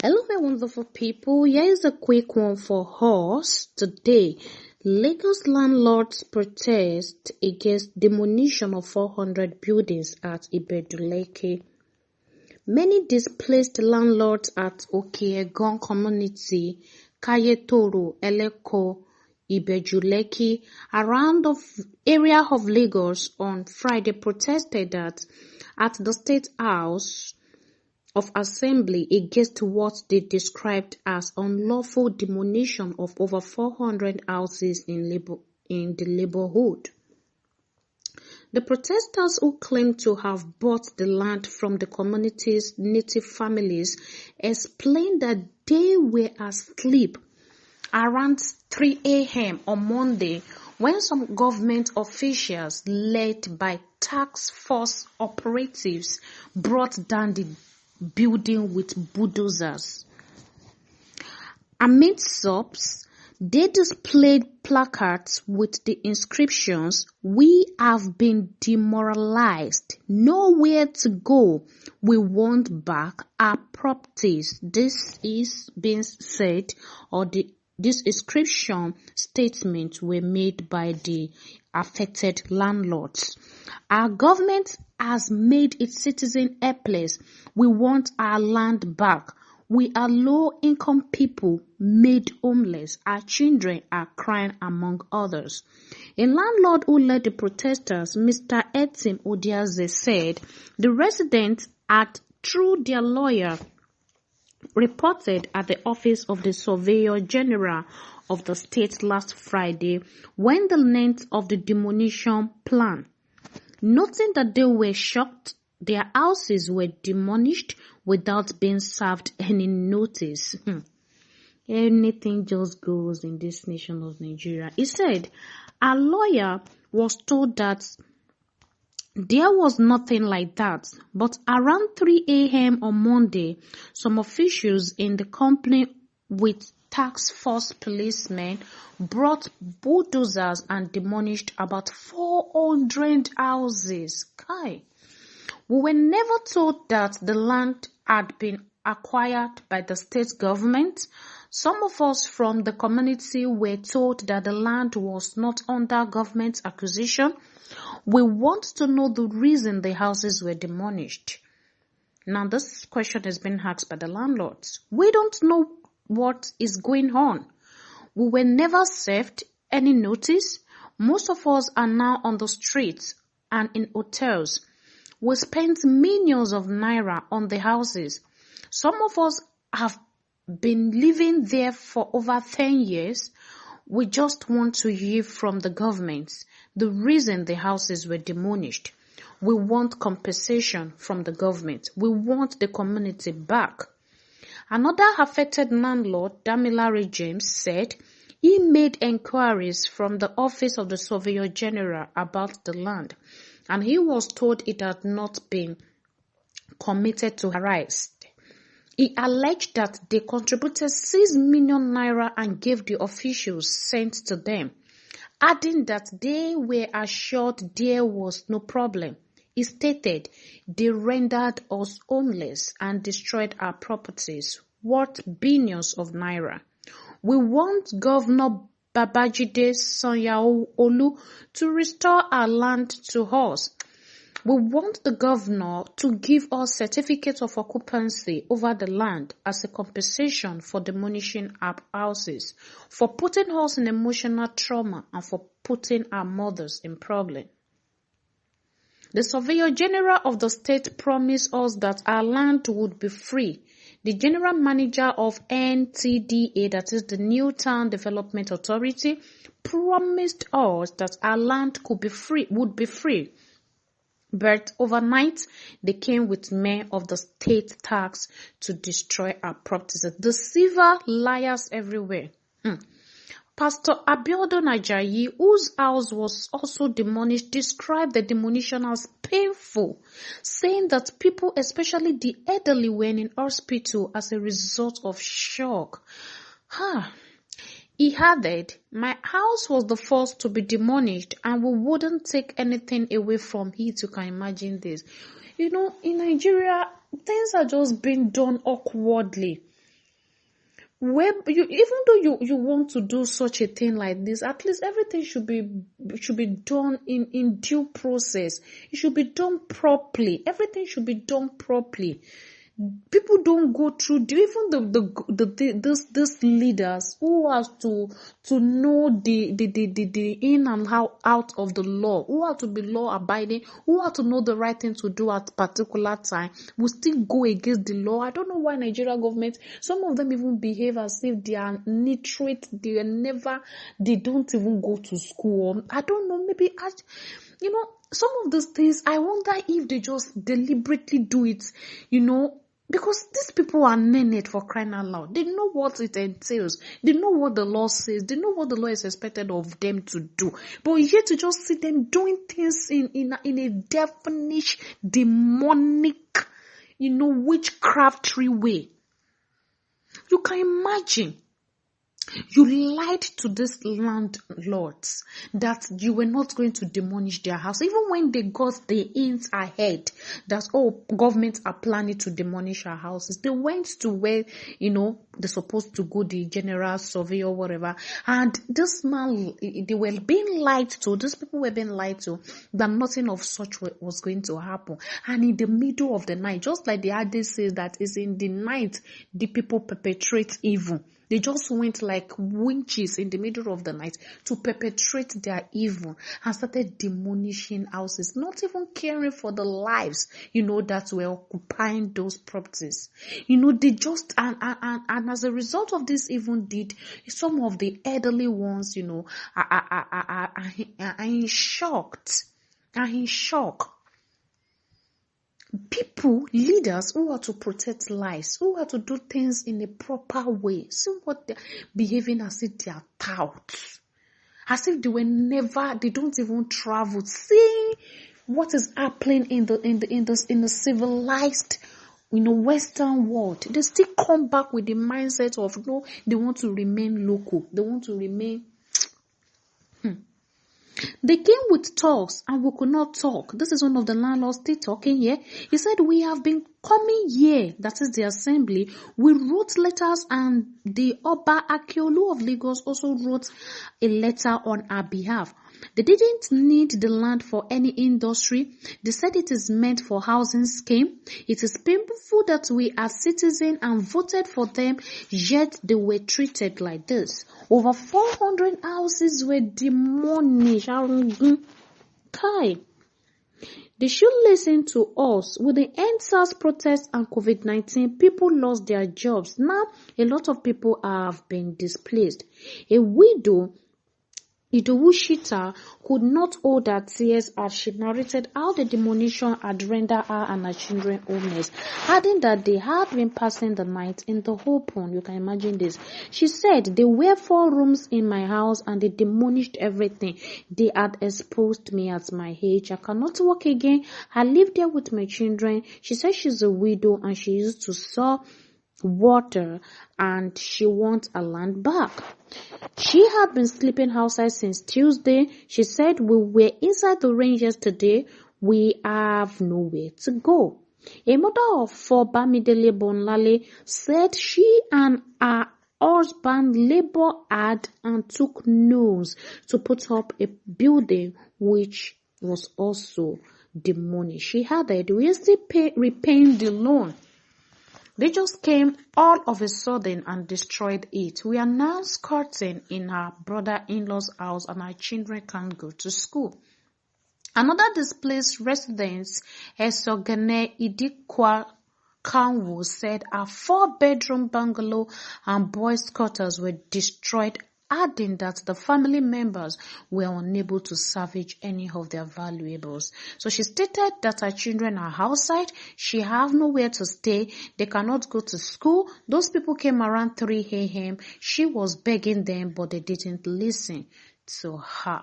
Hello, my wonderful people. Here is a quick one for us today. Lagos landlords protest against demolition of 400 buildings at Lekki. Many displaced landlords at agaisnt community, Kayetoro, Eleko, Lekki, around the area of Lagos on Friday protested at the State House of Assembly against what they described as unlawful demolition of over 400 houses in the neighborhood. The protesters, who claim to have bought the land from the community's native families, explained that they were asleep around 3 a.m. on Monday when some government officials led by task force operatives brought down the building with bulldozers. Amid sobs, they displayed placards with the inscriptions, "We have been demoralized, nowhere to go, we want back our properties." This is being said, this inscription statements were made by the affected landlords. Our government has made its citizens helpless. We want our land back. We are low-income people made homeless. Our children are crying, among others. A landlord who led the protesters, Mr. Etim Odiaze, said the residents had, through their lawyer, reported at the office of the Surveyor General of the state last Friday when the length of the demolition plan. Noting that they were shocked, their houses were demolished without being served any notice. Anything just goes in this nation of Nigeria. He said a lawyer was told that there was nothing like that, but around 3 a.m. on Monday, some officials in the company with task force policemen brought bulldozers and demolished about 400 houses. Kai. We were never told that the land had been acquired by the state government. Some of us from the community were told that the land was not under government acquisition. We want to know the reason the houses were demolished. Now, this question has been asked by the landlords. We don't know what is going on. We were never served any notice. Most of us are now on the streets and in hotels. We spent millions of naira on the houses. Some of us have been living there for over 10 years. We just want to hear from the government the reason the houses were demolished. We want compensation from the government. We want the community back. Another affected landlord, Damilare James, said he made inquiries from the office of the Surveyor General about the land, and he was told it had not been committed to arrest. He alleged that they contributed 6 million naira and gave the officials sent to them, adding that they were assured there was no problem. He stated, "They rendered us homeless and destroyed our properties, worth billions of naira. We want Governor Babajide Sanyaolu to restore our land to us. We want the governor to give us certificates of occupancy over the land as a compensation for demolishing our houses, for putting us in emotional trauma, and for putting our mothers in problem." The Surveyor General of the state promised us that our land would be free. The General Manager of NTDA, that is the New Town Development Authority, promised us that our land would be free. But overnight, they came with men of the state tax to destroy our properties. Deceiver, liars everywhere. Pastor Abiodun Ajayi, whose house was also demolished, described the demolition as painful, saying that people, especially the elderly, were in hospital as a result of shock. He added, "My house was the first to be demolished and we wouldn't take anything away from it." You can imagine this. In Nigeria, things are just being done awkwardly. Where you, even though you want to do such a thing like this, at least everything should be done in due process. It should be done properly. Everything should be done properly. People don't go through even this leaders who has to know the in and out of the law, who have to be law abiding, who have to know the right thing to do at particular time, will still go against the law. I don't know why Nigeria government, some of them even behave as if they are literate, they don't even go to school. I don't know, maybe some of those things, I wonder if they just deliberately do it, because these people are learned, for crying out loud. They know what it entails. They know what the law says. They know what the law is expected of them to do. But yet to just see them doing things in a devilish, demonic, witchcraftry way. You can imagine. You lied to these landlords that you were not going to demolish their house, even when they got the hints ahead that, governments are planning to demolish our houses. They went to where, they're supposed to go, the general survey or whatever. And this man, they were being lied to, these people were being lied to, that nothing of such was going to happen. And in the middle of the night, just like the adage says that it's in the night the people perpetrate evil. They just went like witches in the middle of the night to perpetrate their evil and started demolishing houses, not even caring for the lives, that were occupying those properties. They just, and as a result of this evil deed, some of the elderly ones, are in shock. People, leaders who are to protect lives, who are to do things in a proper way, see what they're behaving as if they are touts, as if they don't even travel. See what is happening in the civilized, Western world. They still come back with the mindset of no, they want to remain local, they want to remain. They came with talks and we could not talk. This is one of the landlords still talking here. He said, we have been coming here, that is the assembly. We wrote letters and the Oba Akiolu of Lagos also wrote a letter on our behalf. They didn't need the land for any industry. They said it is meant for housing scheme. It is painful that we are citizens and voted for them, yet they were treated like this. Over 400 houses were demolished. Kai. They should listen to us. With the NSAS protests and COVID-19, people lost their jobs. Now, a lot of people have been displaced. A widow, Idowu could not hold her tears as she narrated how the demolition had rendered her and her children homeless, adding that they had been passing the night in the open. You can imagine this. She said, there were 4 rooms in my house and they demolished everything. They had exposed me at my age. I cannot work again. I live there with my children. She said she's a widow and she used to sell water and she wants her land back. She had been sleeping outside since Tuesday. She said, we were inside the rain yesterday. We have nowhere to go. A mother of 4, Bamidele Bonlale, said she and her husband labor hard and took notes to put up a building which was also demolished. She added, we are still repaying the loan. They just came all of a sudden and destroyed it. We are now squatting in our brother-in-law's house and our children can't go to school. Another displaced resident, Esogene Idikwa Kanwu, said a 4-bedroom bungalow and boys' quarters were destroyed, adding that the family members were unable to salvage any of their valuables. So she stated that her children are outside, she have nowhere to stay, they cannot go to school. Those people came around 3 a.m. She was begging them, but they didn't listen to her.